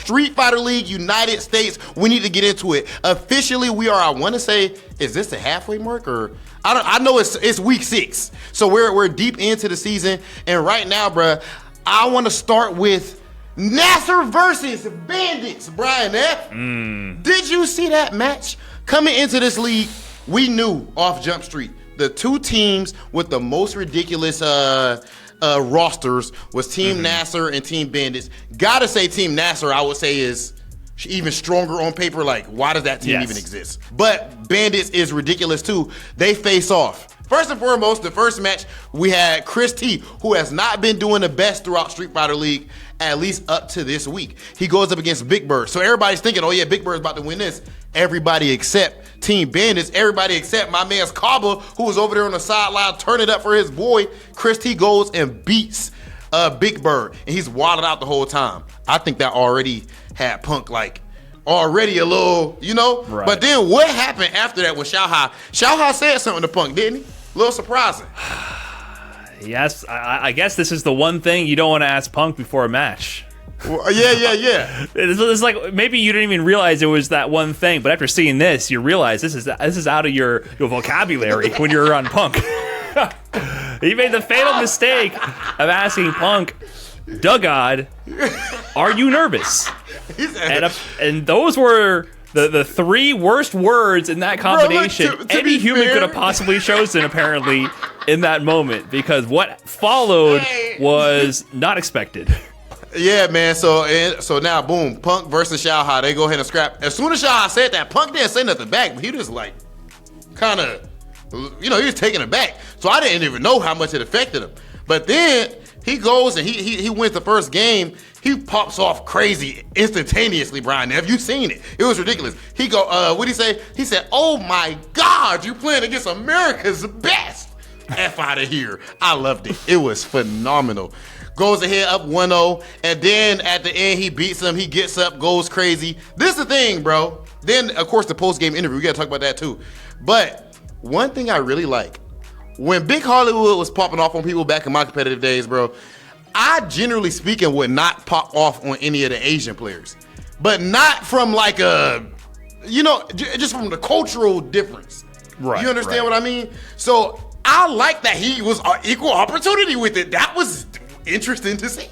Street Fighter League United States. We need to get into it. Officially, we are, I want to say, is this the halfway mark or? I know it's week 6. So we're deep into the season. And right now, bruh, I want to start with Nasser versus Bandits, Brian F. Did you see that match? Coming into this league, we knew off Jump Street, the two teams with the most ridiculous rosters was Team Nasser and Team Bandits. Gotta say Team Nasser, I would say, is even stronger on paper. Like, why does that team even exist? But Bandits is ridiculous too. They face off. First and foremost, the first match, we had Chris T, who has not been doing the best throughout Street Fighter League, at least up to this week. He goes up against Big Bird. So everybody's thinking, oh yeah, Big Bird's about to win this. Everybody except Team Bandits, everybody except my man's Kaba, who was over there on the sideline turning it up for his boy. Chris T goes and beats Big Bird, and he's wilding out the whole time. I think that already had Punk like already a little, you know? Right. But then what happened after that with Shaha? Shaha said something to Punk, didn't he? A little surprising. Yes, I guess this is the one thing you don't want to ask Punk before a match. Well, yeah. It's like maybe you didn't even realize it was that one thing, but after seeing this, you realize this is out of your vocabulary when you're around Punk. He made the fatal mistake of asking Punk, Dugod, are you nervous? And those were the 3 worst words in that combination. Bro, look, to any human could have possibly chosen, apparently, in that moment, because what followed was not expected. Yeah, man. So now, boom, Punk versus Shaha. They go ahead and scrap. As soon as Shaha said that, Punk didn't say nothing back, but he just like kind of, he was taking it back. So I didn't even know how much it affected him. But then he goes and he wins the first game. He pops off crazy instantaneously, Brian. Have you seen it? It was ridiculous. He go, what'd he say? He said, oh my God, you playing against America's best. F out of here. I loved it. It was phenomenal. Goes ahead up 1-0, and then at the end, he beats him. He gets up, goes crazy. This is the thing, bro. Then, of course, the post-game interview. We got to talk about that, too. But one thing I really like, when Big Hollywood was popping off on people back in my competitive days, bro, I, generally speaking, would not pop off on any of the Asian players. But not from like just from the cultural difference. Right. You understand what I mean? So I like that he was equal opportunity with it. That was interesting to see.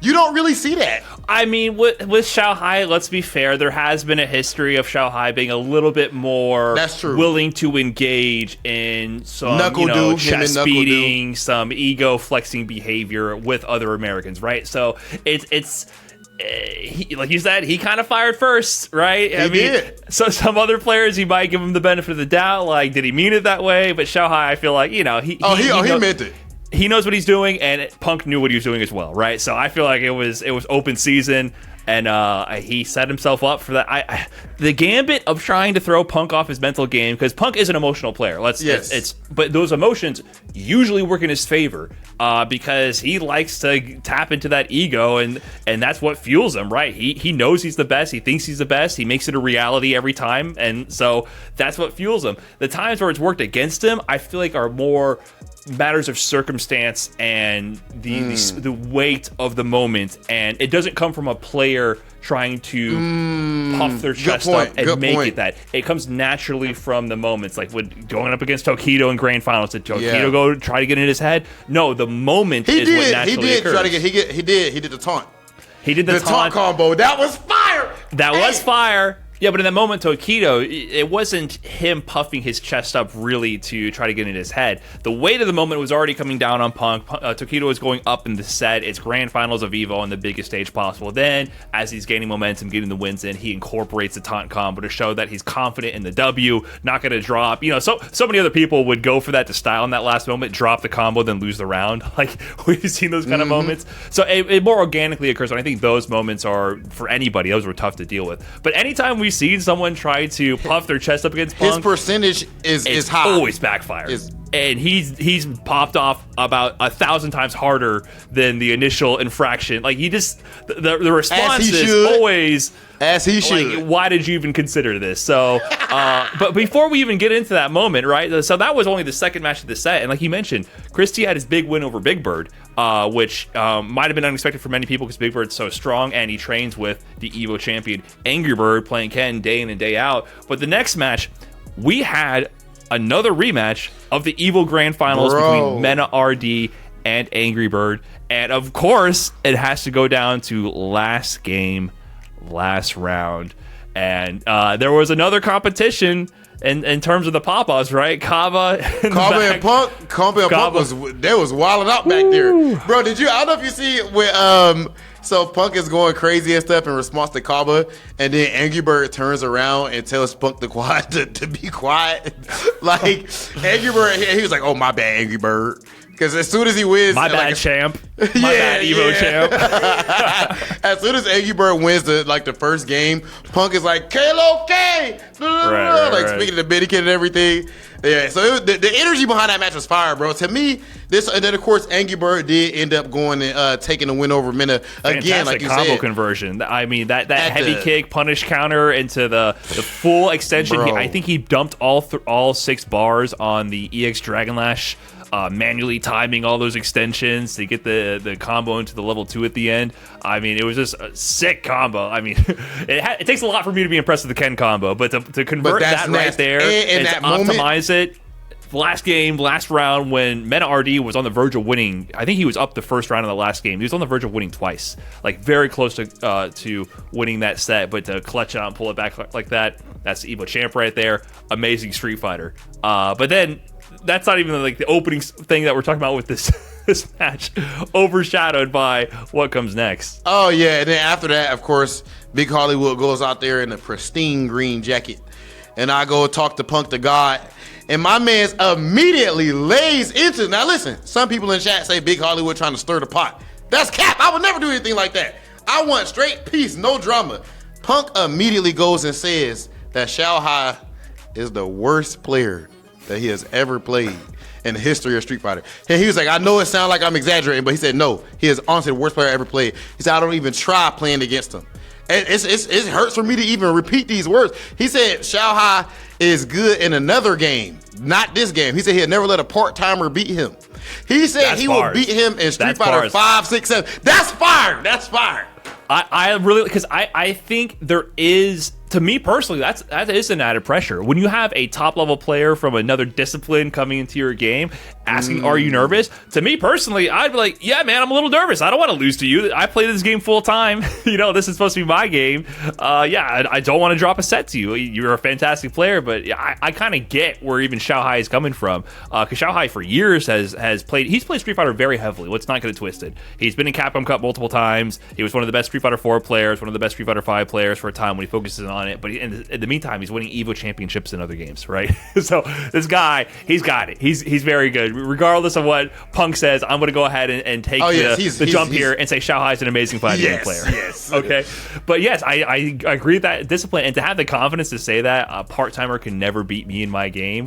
You don't really see that. I mean, with Shaha, let's be fair, there has been a history of Shaha being a little bit more willing to engage in some chest beating, some ego flexing behavior with other Americans, right? So it's like you said, he kind of fired first, right? He did. So some other players, you might give him the benefit of the doubt, like, did he mean it that way? But Shaha, I feel like, he meant it. He knows what he's doing, and Punk knew what he was doing as well, right? So I feel like it was open season, and he set himself up for that. The gambit of trying to throw Punk off his mental game, because Punk is an emotional player. But those emotions usually work in his favor because he likes to tap into that ego, and that's what fuels him, right? He knows he's the best. He thinks he's the best. He makes it a reality every time, and so that's what fuels him. The times where it's worked against him, I feel like are more matters of circumstance and the weight of the moment, and it doesn't come from a player trying to puff their chest up and make it that. It comes naturally from the moments, like when going up against Tokido in grand finals. Did Tokido go try to get in his head? No, the moment what naturally occurs. He did the taunt. He did the taunt combo. That was fire. Was fire. Yeah, but in that moment, Tokido, it wasn't him puffing his chest up really to try to get in his head. The weight of the moment was already coming down on Punk. Tokido was going up in the set. It's grand finals of EVO on the biggest stage possible. Then, as he's gaining momentum, getting the wins in, he incorporates the taunt combo to show that he's confident in the W, not going to drop. So many other people would go for that to style in that last moment, drop the combo, then lose the round. Like, we've seen those kind of moments. So it more organically occurs, and I think those moments are, for anybody, those were tough to deal with. But anytime we've seen someone try to puff their chest up against Punk, his percentage is high. Always backfires. and he's popped off about 1,000 times harder than the initial infraction. Like, he just the response is always as he should. Like, why did you even consider this? So, but before we even get into that moment, right? So that was only the second match of the set, and like you mentioned, Christie had his big win over Big Bird, which might have been unexpected for many people because Big Bird's so strong and he trains with the Evo champion Angry Bird, playing Ken day in and day out. But the next match, we had another rematch of the Evo Grand Finals between Mena RD and Angry Bird, and of course, it has to go down to last game. Last round, and there was another competition in terms of the pop-offs, right? Kava and Punk. Kava and Punk was wilding out back there, bro. Did you? I don't know if you see where so Punk is going crazy and stuff in response to Kava, and then Angry Bird turns around and tells Punk to be quiet. Like, Angry Bird, he was like, "Oh, my bad, Angry Bird." Because as soon as he wins, my bad, champ. My bad, Evo champ. As soon as Angry Bird wins the first game, Punk is like, K-Lo-K! Speaking the Dominican and everything. Yeah, so the energy behind that match was fire, bro. To me, and then of course Angry Bird did end up going and taking the win over Mena again, like you combo said. Conversion. I mean, that heavy kick punish counter into the full extension. I think he dumped all 6 bars on the EX Dragon Lash. Manually timing all those extensions to get the combo into the level 2 at the end. I mean, it was just a sick combo. I mean, it takes a lot for me to be impressed with the Ken combo, but to convert that right there and to optimize it. Last round, when Mena RD was on the verge of winning, I think he was up the first round of the last game. He was on the verge of winning twice, like very close to winning that set, but to clutch out and pull it back like that, that's the Evo champ right there. Amazing Street Fighter. But then that's not even like the opening thing that we're talking about with this match, overshadowed by what comes next. Oh yeah, and then after that, of course, Big Hollywood goes out there in a pristine green jacket, and I go talk to Punk the God, and my man's immediately lays into. Now listen, some people in chat say Big Hollywood trying to stir the pot. That's cap. I would never do anything like that. I want straight peace, no drama. Punk immediately goes and says that Shaha is the worst player that he has ever played in the history of Street Fighter. And he was like, I know it sounds like I'm exaggerating, but he said, no, he is honestly the worst player I ever played. He said, I don't even try playing against him. And it hurts for me to even repeat these words. He said, Shaha is good in another game, not this game. He said he'll never let a part-timer beat him. He said he will beat him in Street Fighter 5, 6, 7. That's fire. That's fire. I really, because I think there is, to me personally, that is an added pressure. When you have a top level player from another discipline coming into your game, asking, are you nervous? To me personally, I'd be like, yeah, man, I'm a little nervous. I don't want to lose to you. I play this game full time. This is supposed to be my game. I don't want to drop a set to you. You're a fantastic player, but I kind of get where even Shaha is coming from. Because Shaha for years he's played Street Fighter very heavily. Let's not get it twisted. He's been in Capcom Cup multiple times. He was one of the best Street Fighter 4 players, one of the best Street Fighter 5 players for a time when he focuses on it. But in the meantime, he's winning Evo championships in other games, right? So this guy, he's got it. He's very good. Regardless of what Punk says, I'm going to go ahead and take the jump here and say Shaha is an amazing fighting game player. Yes. Okay. But yes, I agree with that discipline. And to have the confidence to say that a part-timer can never beat me in my game,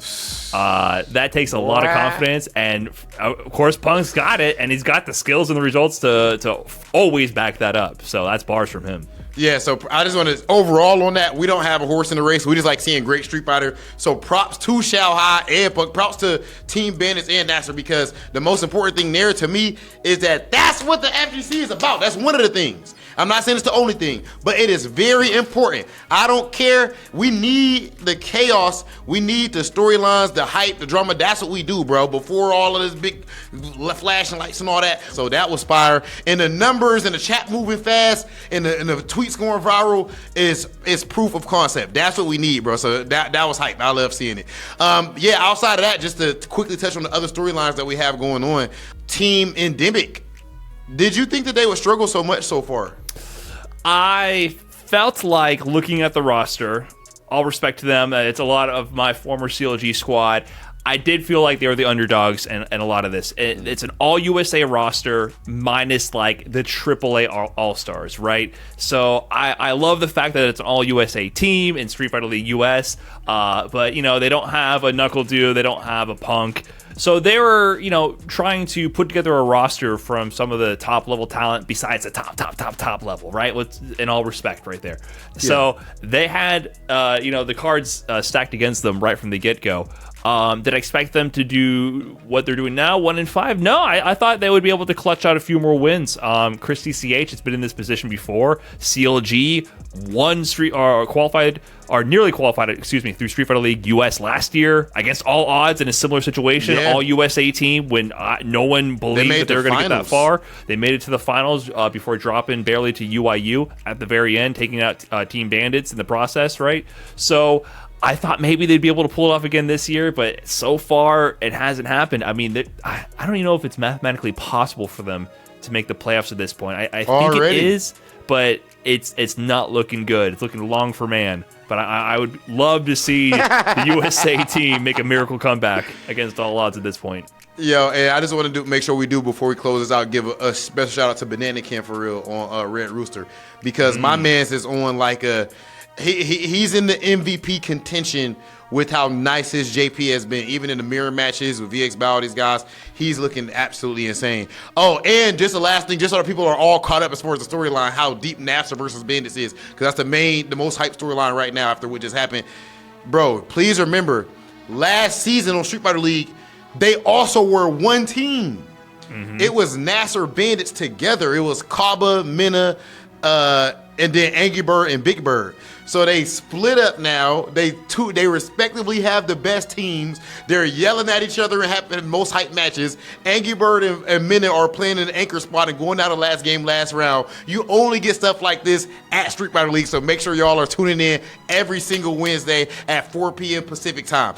that takes a lot of confidence. And of course, Punk's got it, and he's got the skills and the results to always back that up. So that's bars from him. Yeah, so I just want to, overall on that, we don't have a horse in the race. We just like seeing great Street Fighter. So props to Shaha and Punk. Props to Team Bandits and Nasser, because the most important thing there to me is that that's what the FGC is about. That's one of the things. I'm not saying it's the only thing, but it is very important. I don't care. We need the chaos. We need the storylines, the hype, the drama. That's what we do, bro, before all of this big flashing lights and all that. So that was fire. And the numbers and the chat moving fast and the tweets going viral is proof of concept. That's what we need, bro. So that was hype. I love seeing it. Outside of that, just to quickly touch on the other storylines that we have going on, Team Endemic. Did you think that they would struggle so much so far? I felt like, looking at the roster, all respect to them, it's a lot of my former CLG squad, I did feel like they were the underdogs and a lot of this. It's an all-USA roster minus like the AAA All-Stars, right? So I love the fact that it's an all-USA team in Street Fighter League US, but they don't have a Knuckle Dew, they don't have a Punk. So they were, trying to put together a roster from some of the top level talent besides the top level, right? In all respect, right there. Yeah. So they had, the cards stacked against them right from the get-go. Did I expect them to do what they're doing now, 1-5? No, I thought they would be able to clutch out a few more wins. Christy CH has been in this position before. CLG nearly qualified, through Street Fighter League US last year against all odds in a similar situation. Yeah. All USA team when no one believed that they were going to get that far. They made it to the finals before dropping barely to UIU at the very end, taking out Team Bandits in the process, right? So I thought maybe they'd be able to pull it off again this year, but so far it hasn't happened. I mean, I don't even know if it's mathematically possible for them to make the playoffs at this point. I think it is, but it's not looking good. It's looking long for man. But I would love to see the USA team make a miracle comeback against all odds at this point. Yo, and I just want to make sure we do before we close this out. Give a special shout out to Banana Can for real on Red Rooster, because my man's is on like a. He's in the MVP contention with how nice his JP has been, even in the mirror matches with VX Bao, these guys. He's looking absolutely insane. Oh, and just the last thing, just so that people are all caught up as far as the storyline, how deep Nasser versus Bandits is, because that's the most hyped storyline right now after what just happened. Bro, please remember, last season on Street Fighter League, they also were one team. Mm-hmm. It was Nasser Bandits together. It was Kaba, Mena, and then Angry Bird and Big Bird. So they split up now. They respectively have the best teams. They're yelling at each other and having the most hype matches. Angry Bird and Mena are playing in the anchor spot and going down the last game, last round. You only get stuff like this at Street Fighter League, so make sure y'all are tuning in every single Wednesday at 4 p.m. Pacific time.